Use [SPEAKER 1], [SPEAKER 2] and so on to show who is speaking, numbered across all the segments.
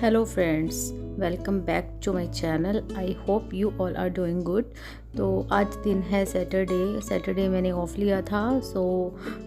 [SPEAKER 1] Hello friends, welcome back to my channel. I hope you all are doing good. तो आज दिन है Saturday मैंने ऑफ लिया था।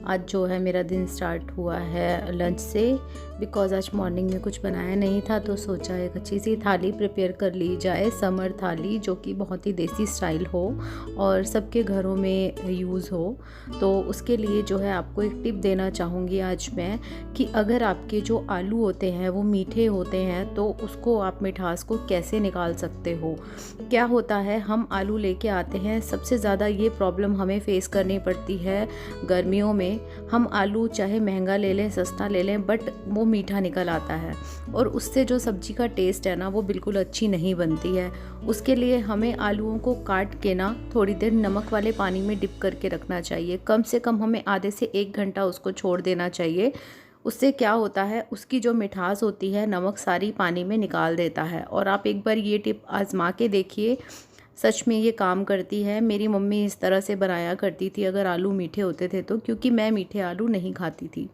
[SPEAKER 1] आज जो है मेरा दिन स्टार्ट हुआ है लंच से, बिकॉज़ आज मॉर्निंग में कुछ बनाया नहीं था तो सोचा एक अच्छी सी थाली प्रिपेयर कर ली जाए, समर थाली, जो कि बहुत ही देसी स्टाइल हो और सबके घरों में यूज़ हो। तो उसके लिए जो है आपको एक टिप देना चाहूँगी आज मैं, कि अगर आपके जो आलू होते हैं वो मीठे होते हैं तो उसको आप मिठास को कैसे निकाल सकते हो। क्या होता है, हम आलू लेके आते हैं, सबसे ज़्यादा ये प्रॉब्लम हमें फेस करनी पड़ती है गर्मियों में। हम आलू चाहे महंगा ले लें, सस्ता ले लें, बट वो मीठा निकल आता है और उससे जो सब्ज़ी का टेस्ट है ना, वो बिल्कुल अच्छी नहीं बनती है। उसके लिए हमें आलूओं को काट के ना थोड़ी देर नमक वाले पानी में डिप करके रखना चाहिए। कम से कम हमें आधे से 1 घंटा उसको छोड़ देना चाहिए। उससे क्या होता है, उसकी जो मिठास होती है नमक सारी पानी में निकाल देता है। और आप एक बार ये टिप आजमा के देखिए, सच में ये काम करती है। मेरी मम्मी इस तरह से बनाया करती थी अगर आलू मीठे होते थे तो, क्योंकि मैं मीठे आलू नहीं खाती थी।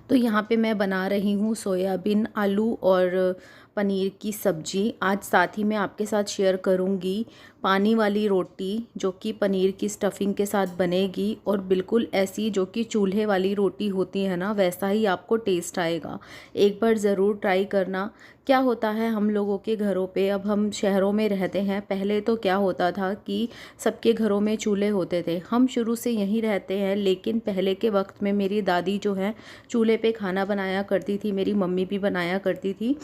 [SPEAKER 1] तो यहाँ पे मैं बना रही हूँ सोयाबीन, आलू और पनीर की सब्ज़ी। आज साथ ही मैं आपके साथ शेयर करूँगी पानी वाली रोटी, जो कि पनीर की स्टफिंग के साथ बनेगी, और बिल्कुल ऐसी जो कि चूल्हे वाली रोटी होती है ना, वैसा ही आपको टेस्ट आएगा। एक बार ज़रूर ट्राई करना। क्या होता है हम लोगों के घरों पे, अब हम शहरों में रहते हैं, पहले तो क्या होता था कि सबके घरों में चूल्हे होते थे। हम शुरू से यहीं रहते हैं, लेकिन पहले के वक्त में मेरी दादी जो है चूल्हे पे खाना बनाया करती थी, मेरी मम्मी भी बनाया करती थी।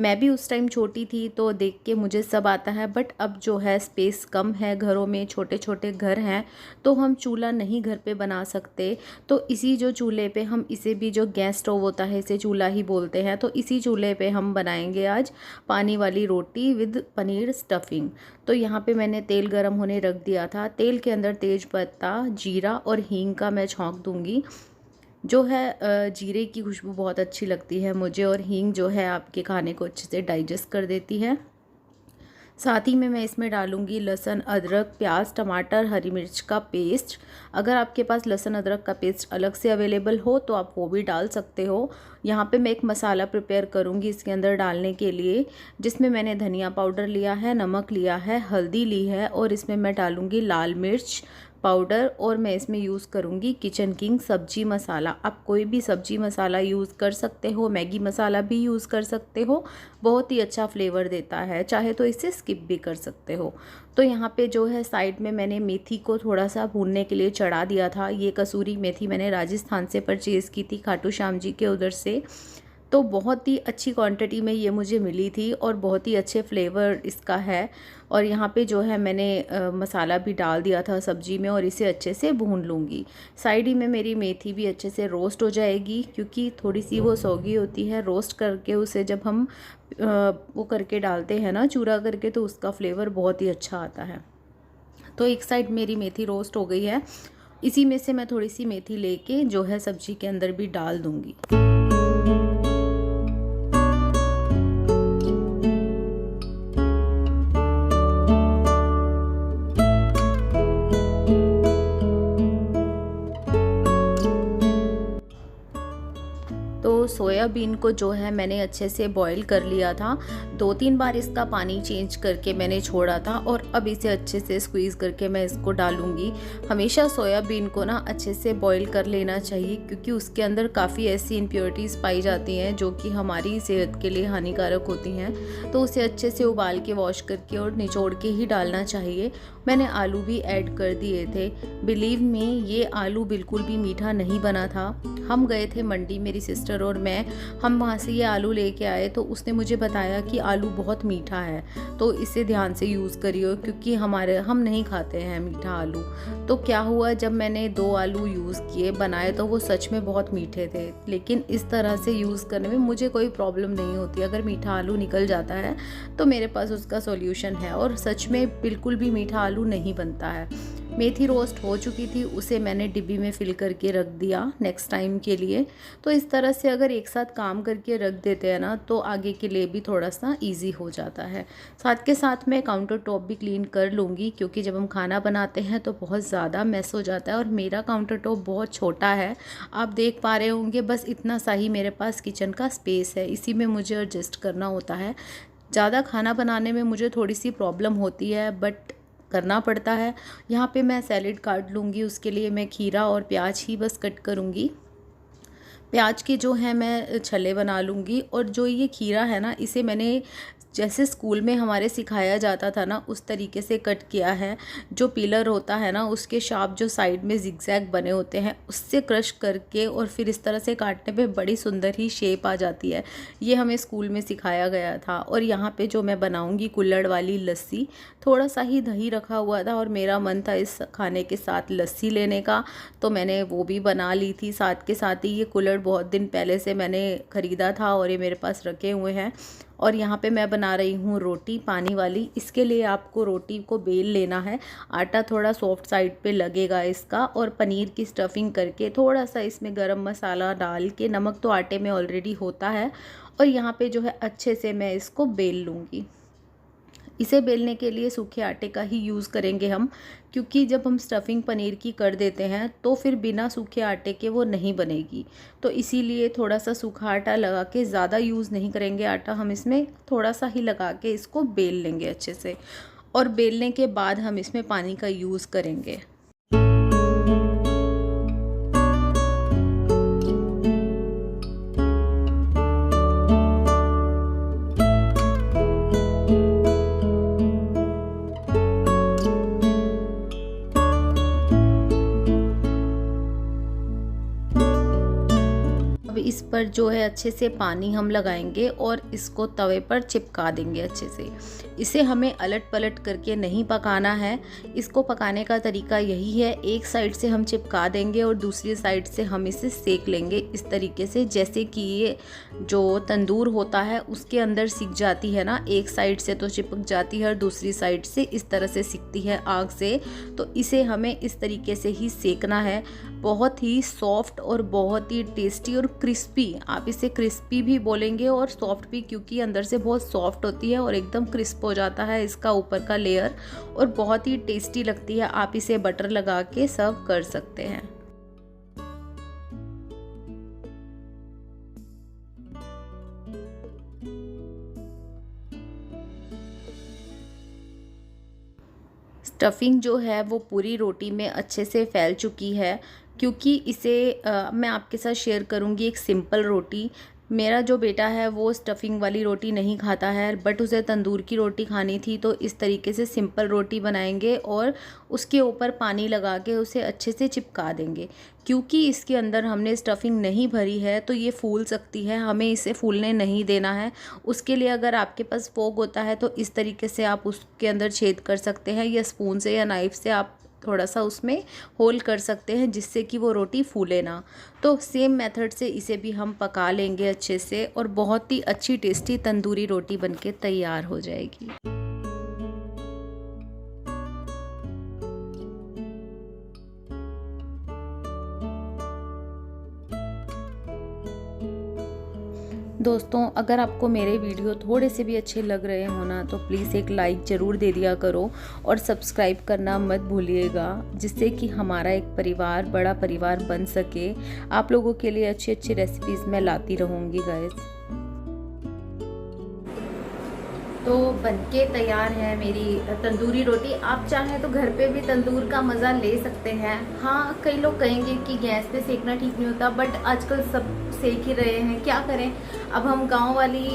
[SPEAKER 1] मैं भी उस टाइम छोटी थी तो देख के मुझे सब आता है, बट अब जो है स्पेस कम है घरों में, छोटे छोटे घर हैं, तो हम चूल्हा नहीं घर पे बना सकते। तो इसी जो चूल्हे पे हम, इसे भी जो गैस स्टोव होता है इसे चूल्हा ही बोलते हैं, तो इसी चूल्हे पे हम बनाएंगे आज पानी वाली रोटी विद पनीर स्टफिंग। तो यहाँ पे मैंने तेल गरम होने रख दिया था। तेल के अंदर तेज पत्ता, जीरा और हींग का मैं छौंक दूँगी। जो है जीरे की खुशबू बहुत अच्छी लगती है मुझे, और हींग जो है आपके खाने को अच्छे से डाइजेस्ट कर देती है। साथ ही में मैं इसमें डालूंगी लहसुन, अदरक, प्याज, टमाटर, हरी मिर्च का पेस्ट। अगर आपके पास लहसुन अदरक का पेस्ट अलग से अवेलेबल हो तो आप वो भी डाल सकते हो। यहाँ पे मैं एक मसाला प्रिपेयर करूँगी इसके अंदर डालने के लिए, जिसमें मैंने धनिया पाउडर लिया है, नमक लिया है, हल्दी ली है, और इसमें मैं डालूँगी लाल मिर्च पाउडर, और मैं इसमें यूज़ करूँगी किचन किंग सब्जी मसाला। आप कोई भी सब्जी मसाला यूज़ कर सकते हो, मैगी मसाला भी यूज़ कर सकते हो, बहुत ही अच्छा फ्लेवर देता है। चाहे तो इसे स्किप भी कर सकते हो। तो यहाँ पे जो है साइड में मैंने मेथी को थोड़ा सा भूनने के लिए चढ़ा दिया था। ये कसूरी मेथी मैंने राजस्थान से परचेज़ की थी, खाटू श्याम जी के उधर से। तो बहुत ही अच्छी क्वांटिटी में ये मुझे मिली थी और बहुत ही अच्छे फ्लेवर इसका है। और यहाँ पे जो है मैंने मसाला भी डाल दिया था सब्जी में, और इसे अच्छे से भून लूँगी। साइड ही में मेरी मेथी भी अच्छे से रोस्ट हो जाएगी, क्योंकि थोड़ी सी वो सौगी होती है। रोस्ट करके उसे जब हम वो करके डालते हैं ना, चूरा करके, तो उसका फ्लेवर बहुत ही अच्छा आता है। तो एक साइड मेरी मेथी रोस्ट हो गई है, इसी में से मैं थोड़ी सी मेथी लेके जो है सब्जी के अंदर भी डाल दूँगी। तो सोयाबीन को जो है मैंने अच्छे से बॉईल कर लिया था। 2-3 बार इसका पानी चेंज करके मैंने छोड़ा था, और अब इसे अच्छे से स्क्वीज़ करके मैं इसको डालूंगी। हमेशा सोयाबीन को ना अच्छे से बॉईल कर लेना चाहिए, क्योंकि उसके अंदर काफ़ी ऐसी इम्प्योरिटीज़ पाई जाती हैं जो कि हमारी सेहत के लिए हानिकारक होती हैं। तो उसे अच्छे से उबाल के, वॉश करके और निचोड़ के ही डालना चाहिए। मैंने आलू भी ऐड कर दिए थे। बिलीव मी, ये आलू बिल्कुल भी मीठा नहीं बना था। हम गए थे मंडी, मेरी सिस्टर और मैं, हम वहाँ से ये आलू लेके आए, तो उसने मुझे बताया कि आलू बहुत मीठा है, तो इसे ध्यान से यूज़ करिए, क्योंकि हम नहीं खाते हैं मीठा आलू। तो क्या हुआ, जब मैंने 2 आलू यूज़ किए, बनाए, तो वो सच में बहुत मीठे थे। लेकिन इस तरह से यूज़ करने में मुझे कोई प्रॉब्लम नहीं होती। अगर मीठा आलू निकल जाता है तो मेरे पास उसका सॉल्यूशन है, और सच में बिल्कुल भी मीठा आलू नहीं बनता है। मेथी रोस्ट हो चुकी थी, उसे मैंने डिब्बी में फिल करके रख दिया नेक्स्ट टाइम के लिए। तो इस तरह से अगर एक साथ काम करके रख देते हैं ना तो आगे के लिए भी थोड़ा सा इजी हो जाता है। साथ के साथ मैं काउंटर टॉप भी क्लीन कर लूँगी, क्योंकि जब हम खाना बनाते हैं तो बहुत ज़्यादा मैस हो जाता है। और मेरा काउंटर टॉप बहुत छोटा है, आप देख पा रहे होंगे, बस इतना सा ही मेरे पास किचन का स्पेस है, इसी में मुझे एडजस्ट करना होता है। ज़्यादा खाना बनाने में मुझे थोड़ी सी प्रॉब्लम होती है, बट करना पड़ता है। यहाँ पे मैं सैलेड काट लूँगी, उसके लिए मैं खीरा और प्याज ही बस कट करूँगी। प्याज के जो है मैं छले बना लूँगी, और जो ये खीरा है ना, इसे मैंने जैसे स्कूल में हमारे सिखाया जाता था ना उस तरीके से कट किया है। जो पिलर होता है ना उसके शार्प जो साइड में जिगजैग बने होते हैं उससे क्रश करके और फिर इस तरह से काटने पे बड़ी सुंदर ही शेप आ जाती है। ये हमें स्कूल में सिखाया गया था। और यहाँ पे जो मैं बनाऊँगी कुल्हड़ वाली लस्सी, थोड़ा सा ही दही रखा हुआ था और मेरा मन था इस खाने के साथ लस्सी लेने का, तो मैंने वो भी बना ली थी। साथ के साथ ही ये कुल्हड़ बहुत दिन पहले से मैंने ख़रीदा था और ये मेरे पास रखे हुए हैं। और यहाँ पे मैं बना रही हूँ रोटी पानी वाली। इसके लिए आपको रोटी को बेल लेना है, आटा थोड़ा सॉफ्ट साइड पे लगेगा इसका, और पनीर की स्टफिंग करके थोड़ा सा इसमें गरम मसाला डाल के, नमक तो आटे में ऑलरेडी होता है, और यहाँ पे जो है अच्छे से मैं इसको बेल लूँगी। इसे बेलने के लिए सूखे आटे का ही यूज़ करेंगे हम, क्योंकि जब हम स्टफिंग पनीर की कर देते हैं तो फिर बिना सूखे आटे के वो नहीं बनेगी। तो इसीलिए थोड़ा सा सूखा आटा लगा के, ज़्यादा यूज़ नहीं करेंगे आटा हम इसमें, थोड़ा सा ही लगा के इसको बेल लेंगे अच्छे से। और बेलने के बाद हम इसमें पानी का यूज़ करेंगे। इस पर जो है अच्छे से पानी हम लगाएंगे और इसको तवे पर चिपका देंगे अच्छे से। इसे हमें अलट पलट करके नहीं पकाना है। इसको पकाने का तरीका यही है, एक साइड से हम चिपका देंगे और दूसरी साइड से हम इसे सेक लेंगे इस तरीके से, जैसे कि ये जो तंदूर होता है उसके अंदर सिक जाती है ना, एक साइड से तो चिपक जाती है और दूसरी साइड से इस तरह से सिकती है आग से। तो इसे हमें इस तरीके से ही सेकना है। बहुत ही सॉफ्ट और बहुत ही टेस्टी और क्रिस्पी, आप इसे क्रिस्पी भी बोलेंगे और सॉफ्ट भी, क्योंकि अंदर से बहुत सॉफ्ट होती है और एकदम क्रिस्प हो जाता है इसका ऊपर का लेयर, और बहुत ही टेस्टी लगती है। आप इसे बटर लगा के सर्व कर सकते हैं। स्टफिंग जो है वो पूरी रोटी में अच्छे से फैल चुकी है, क्योंकि इसे मैं आपके साथ शेयर करूंगी एक सिंपल रोटी। मेरा जो बेटा है वो स्टफिंग वाली रोटी नहीं खाता है, बट उसे तंदूर की रोटी खानी थी, तो इस तरीके से सिंपल रोटी बनाएंगे और उसके ऊपर पानी लगा के उसे अच्छे से चिपका देंगे। क्योंकि इसके अंदर हमने स्टफिंग नहीं भरी है तो ये फूल सकती है, हमें इसे फूलने नहीं देना है। उसके लिए अगर आपके पास फोक होता है तो इस तरीके से आप उसके अंदर छेद कर सकते हैं, या स्पून से या नाइफ से आप थोड़ा सा उसमें होल कर सकते हैं, जिससे कि वो रोटी फूले ना। तो सेम मेथड से इसे भी हम पका लेंगे अच्छे से, और बहुत ही अच्छी टेस्टी तंदूरी रोटी बनके तैयार हो जाएगी। दोस्तों, अगर आपको मेरे वीडियो थोड़े से भी अच्छे लग रहे हो ना तो प्लीज़ एक लाइक ज़रूर दे दिया करो और सब्सक्राइब करना मत भूलिएगा, जिससे कि हमारा एक परिवार, बड़ा परिवार बन सके। आप लोगों के लिए अच्छी अच्छी रेसिपीज़ मैं लाती रहूँगी गाइस। तो बनके तैयार है मेरी तंदूरी रोटी। आप चाहें तो घर पे भी तंदूर का मज़ा ले सकते हैं। हाँ, कई लोग कहेंगे कि गैस पे सेकना ठीक नहीं होता, बट आजकल सब सेक ही रहे हैं, क्या करें। अब हम गांव वाली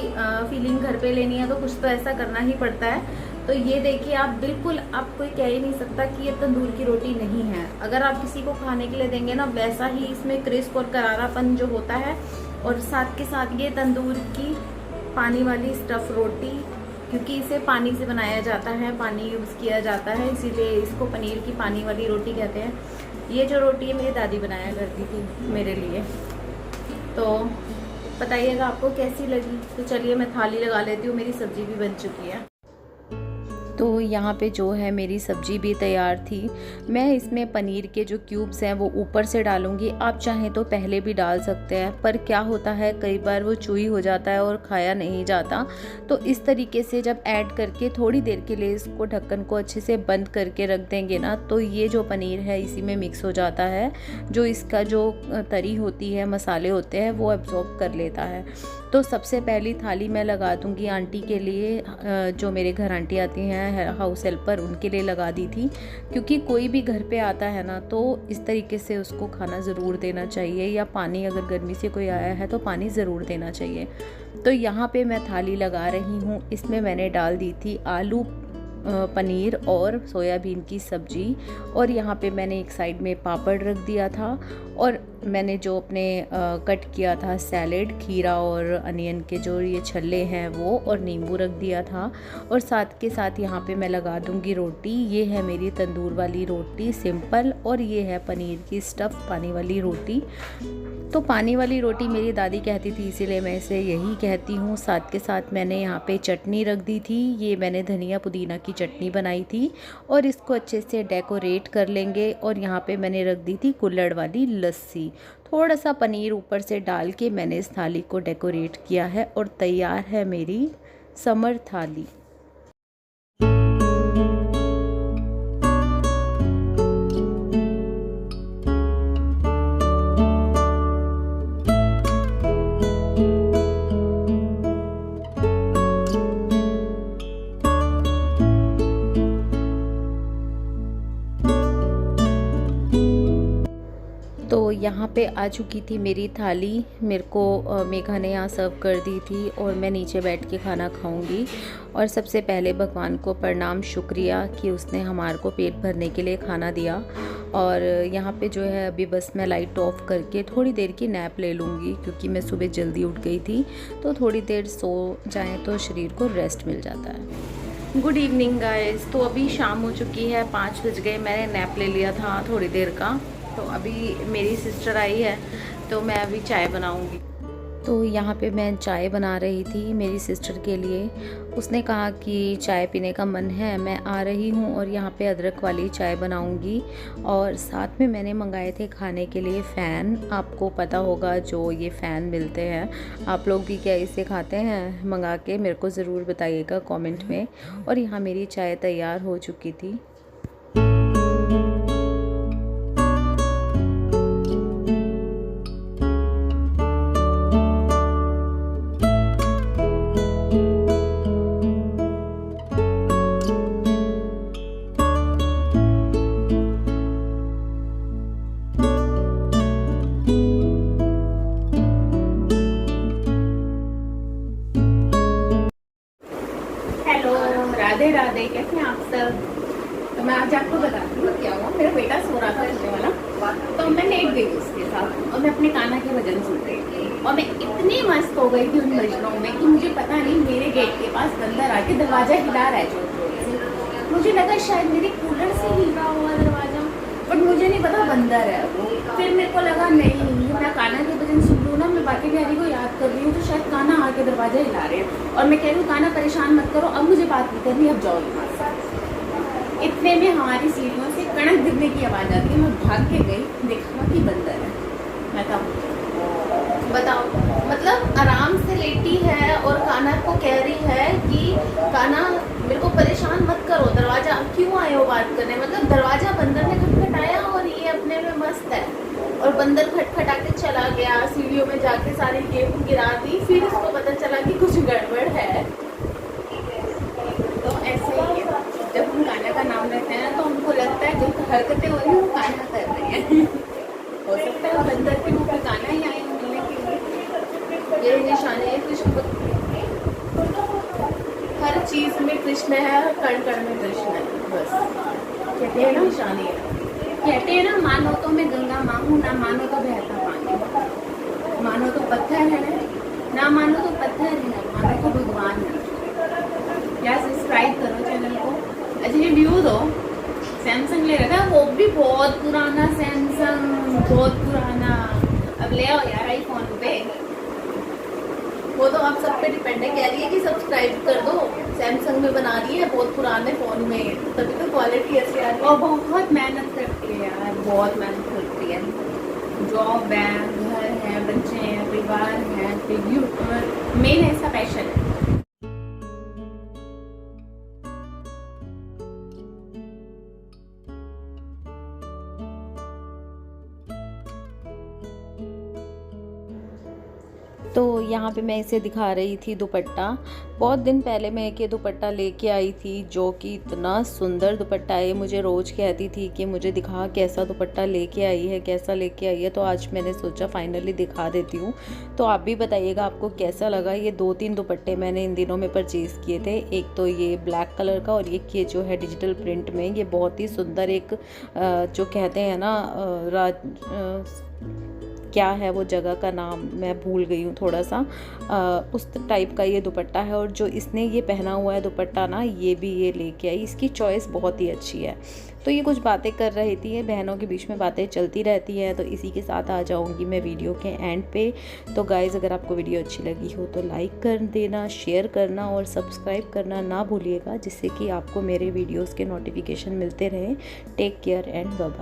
[SPEAKER 1] फीलिंग घर पे लेनी है तो कुछ तो ऐसा करना ही पड़ता है। तो ये देखिए, आप बिल्कुल, आप कोई कह ही नहीं सकता कि ये तंदूर की रोटी नहीं है। अगर आप किसी को खाने के लिए देंगे ना, वैसा ही इसमें क्रिस्प और करारापन जो होता है। और साथ के साथ ये तंदूर की पानी वाली स्टफ़ रोटी, क्योंकि इसे पानी से बनाया जाता है, पानी यूज़ किया जाता है, इसीलिए इसको पनीर की पानी वाली रोटी कहते हैं। ये जो रोटी है मेरी दादी बनाया करती थी मेरे लिए। तो बताइएगा आपको कैसी लगी। तो चलिए मैं थाली लगा लेती हूँ, मेरी सब्जी भी बन चुकी है। तो यहाँ पे जो है मेरी सब्ज़ी भी तैयार थी। मैं इसमें पनीर के जो क्यूब्स हैं वो ऊपर से डालूँगी, आप चाहें तो पहले भी डाल सकते हैं, पर क्या होता है कई बार वो चूई हो जाता है और खाया नहीं जाता। तो इस तरीके से जब ऐड करके थोड़ी देर के लिए इसको ढक्कन को अच्छे से बंद करके रख देंगे ना, तो ये जो पनीर है इसी में मिक्स हो जाता है। जो इसका जो तरी होती है, मसाले होते हैं, वो एब्जॉर्ब कर लेता है। तो सबसे पहली थाली मैं लगा दूंगी आंटी के लिए, जो मेरे घर आंटी आती हैं हाउस हेल्पर, उनके लिए लगा दी थी, क्योंकि कोई भी घर पे आता है ना तो इस तरीके से उसको खाना ज़रूर देना चाहिए, या पानी अगर गर्मी से कोई आया है तो पानी ज़रूर देना चाहिए। तो यहाँ पे मैं थाली लगा रही हूँ। इसमें मैंने डाल दी थी आलू, पनीर और सोयाबीन की सब्ज़ी, और यहाँ पे मैंने एक साइड में पापड़ रख दिया था, और मैंने जो अपने कट किया था सैलेड, खीरा और अनियन के जो ये छल्ले हैं वो, और नींबू रख दिया था। और साथ के साथ यहाँ पे मैं लगा दूँगी रोटी। ये है मेरी तंदूर वाली रोटी सिंपल, और ये है पनीर की स्टफ़ पानी वाली रोटी। तो पानी वाली रोटी मेरी दादी कहती थी, इसीलिए मैं इसे यही कहती हूँ। साथ के साथ मैंने यहाँ पे चटनी रख दी थी। ये मैंने धनिया पुदीना की चटनी बनाई थी, और इसको अच्छे से डेकोरेट कर लेंगे। और यहाँ पे मैंने रख दी थी कुल्हड़ वाली लस्सी। थोड़ा सा पनीर ऊपर से डाल के मैंने इस थाली को डेकोरेट किया है, और तैयार है मेरी समर थाली। तो यहाँ पे आ चुकी थी मेरी थाली। मेरे को मेघा ने यहाँ सर्व कर दी थी, और मैं नीचे बैठ के खाना खाऊंगी। और सबसे पहले भगवान को प्रणाम, शुक्रिया कि उसने हमारे को पेट भरने के लिए खाना दिया। और यहाँ पे जो है अभी बस मैं लाइट ऑफ करके थोड़ी देर की नैप ले लूँगी, क्योंकि मैं सुबह जल्दी उठ गई थी। तो थोड़ी देर सो जाएँ तो शरीर को रेस्ट मिल जाता है। Good evening guys. तो अभी शाम हो चुकी है, 5 बज गए। मैंने नैप ले लिया था थोड़ी देर का। तो अभी मेरी सिस्टर आई है, तो मैं अभी चाय बनाऊंगी। तो यहाँ पे मैं चाय बना रही थी मेरी सिस्टर के लिए। उसने कहा कि चाय पीने का मन है, मैं आ रही हूँ, और यहाँ पे अदरक वाली चाय बनाऊंगी। और साथ में मैंने मंगाए थे खाने के लिए फ़ैन। आपको पता होगा जो ये फ़ैन मिलते हैं, आप लोग भी क्या इसे खाते हैं मंगा के? मेरे को ज़रूर बताइएगा कमेंट में। और यहाँ मेरी चाय तैयार हो चुकी थी।
[SPEAKER 2] राधे राधे, कैसे हैं आप सब? तो मैं आज आपको बताती हूँ क्या हुआ। मेरा बेटा सो रहा था इससे वाला, तो मैं लेट गई उसके साथ, और मैं अपने कान्हा के भजन सुन रही थी। और मैं इतनी मस्त हो गई थी उन भजनों में कि मुझे पता नहीं मेरे गेट के पास बंदर आके दरवाजा हिला रहा है जोर से। मुझे लगा शायद मेरे कूलर से हिल रहा हुआ दरवाजा, बट मुझे नहीं पता बंदर है वो। फिर मेरे को लगा नहीं, मैं कान्हा के भजन सुन रही हूँ ना, मैं बाकी बिहारी को याद कर रही हूँ, तो शायद कान्हा आके दरवाजा हिला रहे हैं। और मैं कह रही हूँ कान्हा परेशान मत करो, अब मुझे बात नहीं करनी, अब जाओ यहाँ से। इतने में हमारी सीढ़ियों से कड़क गिरने की आवाज़ आती है। मैं भाग के गई, देखा कि बंदर है। बताओ, मतलब आराम से लेटी है और कान्हा को कह रही है कि कान्हा मेरे को परेशान मत करो, दरवाजा क्यों आए हो बात करने। मतलब दरवाजा बंदर ने खटखटाया और ये अपने में मस्त है, और बंदर खटखटा के चला गया, सीढ़ियों में जाके सारी गेहूं गिरा दी। फिर उसको पता चला कि कुछ गड़बड़ है। तो ऐसे ही है, जब हम कान्हा का नाम लेते हैं तो हमको लगता है जो हरकतें हो रही है वो कान्हा कर रहे हैं। हो सकता है बंदर के मुँह पे कान्हा ही आए मिलने के लिए। ये निशानी है कृष्ण, हर चीज में कृष्ण है, कण कण में कृष्ण है, बस कहते हैं ना निशानी है। कहते हैं ना, मानो तो मैं गंगा माँ हूँ, ना मानो तो बहता पानी, मानो तो पत्थर है, ना मानो तो पत्थर है, मानो तो भगवान है। या सब्सक्राइब करो चैनल को। अच्छा ये व्यू दो, सैमसंग ले रखा है, वो भी बहुत पुराना सैमसंग, बहुत पुराना। अब ले आओ यार आईफोन पे। वो तो आप सब पे डिपेंड है। कह रही है कि सब्सक्राइब कर दो, सैमसंग में बना रही है, बहुत पुराने फ़ोन में, तभी तो क्वालिटी ऐसी आ रही है। और बहुत मेहनत करती है यार, बहुत मेहनत करती है। जॉब है, घर है, बच्चे हैं, परिवार है, मेन ऐसा पैशन है।
[SPEAKER 1] तो यहाँ पे मैं इसे दिखा रही थी दुपट्टा। बहुत दिन पहले मैं एक ये दुपट्टा लेके आई थी, जो कि इतना सुंदर दुपट्टा है। मुझे रोज़ कहती थी कि मुझे दिखा कैसा दुपट्टा लेके आई है, कैसा लेके आई है। तो आज मैंने सोचा फाइनली दिखा देती हूँ। तो आप भी बताइएगा आपको कैसा लगा। ये 2-3 दुपट्टे मैंने इन दिनों में परचेज़ किए थे। एक तो ये ब्लैक कलर का और एक ये जो है डिजिटल प्रिंट में। ये बहुत ही सुंदर एक जो कहते हैं ना क्या है वो जगह का नाम मैं भूल गई हूँ थोड़ा सा, उस टाइप का ये दुपट्टा है। और जो इसने ये पहना हुआ है दुपट्टा ना, ये भी ये लेके आई। इसकी चॉइस बहुत ही अच्छी है। तो ये कुछ बातें कर रही थी, बहनों के बीच में बातें चलती रहती हैं। तो इसी के साथ आ जाऊँगी मैं वीडियो के एंड पे। तो गाइज़, अगर आपको वीडियो अच्छी लगी हो तो लाइक कर देना, शेयर करना और सब्सक्राइब करना ना भूलिएगा, जिससे कि आपको मेरे वीडियोज़ के नोटिफिकेशन मिलते रहें। Take care and bye bye.